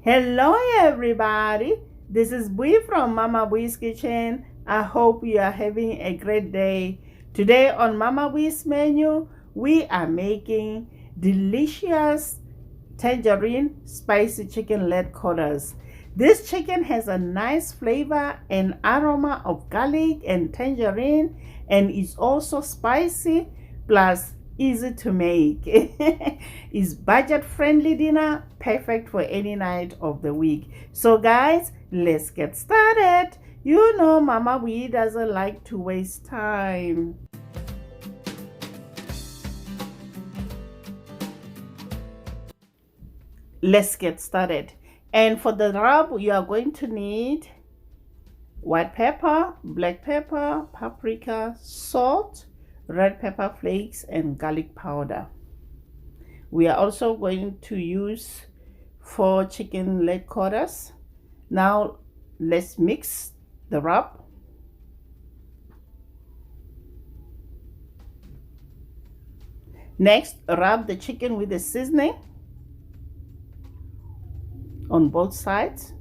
Hello everybody, this is Bui from Mama Bui's Kitchen. I hope you are having a great day. Today on Mama Bui's menu, we are making delicious tangerine spicy chicken leg quarters. This chicken has a nice flavor and aroma of garlic and tangerine, and it's also spicy plus easy to make. It's budget friendly dinner, perfect for any night of the week. So guys, let's get started. You know Mama Bui doesn't like to waste time. Let's get started. And for the rub, you are going to need white pepper, black pepper, paprika, salt, red pepper flakes, and garlic powder. We are also going to use 4 chicken leg quarters. Now let's mix the rub. Next, rub the chicken with the seasoning on both sides.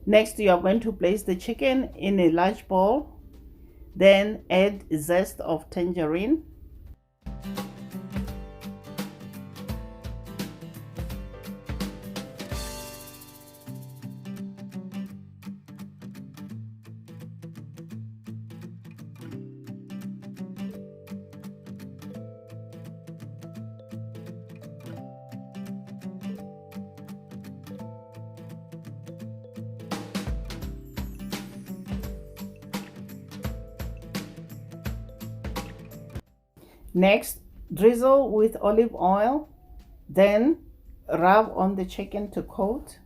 Next, you are going to place the chicken in a large bowl. Then add zest of tangerine. Next, drizzle with olive oil, then rub on the chicken to coat.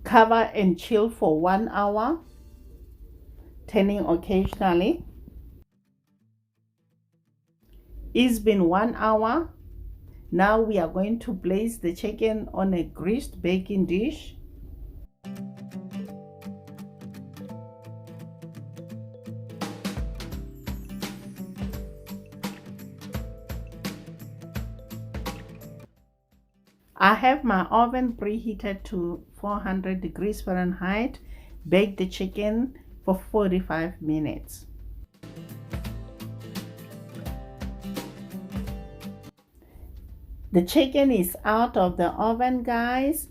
Cover and chill for 1 hour. Turning occasionally. It's been 1 hour. Now we are going to place the chicken on a greased baking dish. I have my oven preheated to 400 degrees Fahrenheit. Bake the chicken for 45 minutes. The chicken is out of the oven, guys.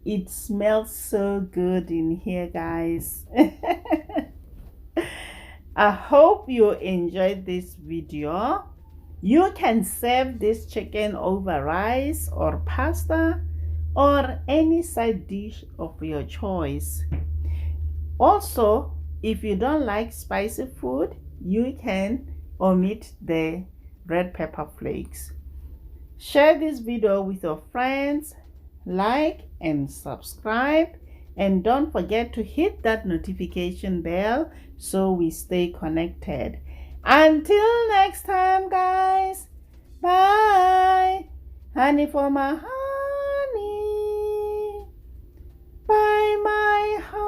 It smells so good in here, guys. I hope you enjoyed this video. You can serve this chicken over rice or pasta or any side dish of your choice. Also, if you don't like spicy food, you can omit the red pepper flakes. Share this video with your friends, like and subscribe, and don't forget to hit that notification bell so we stay connected. Until next time, guys, bye. Honey for my honey, bye my honeys.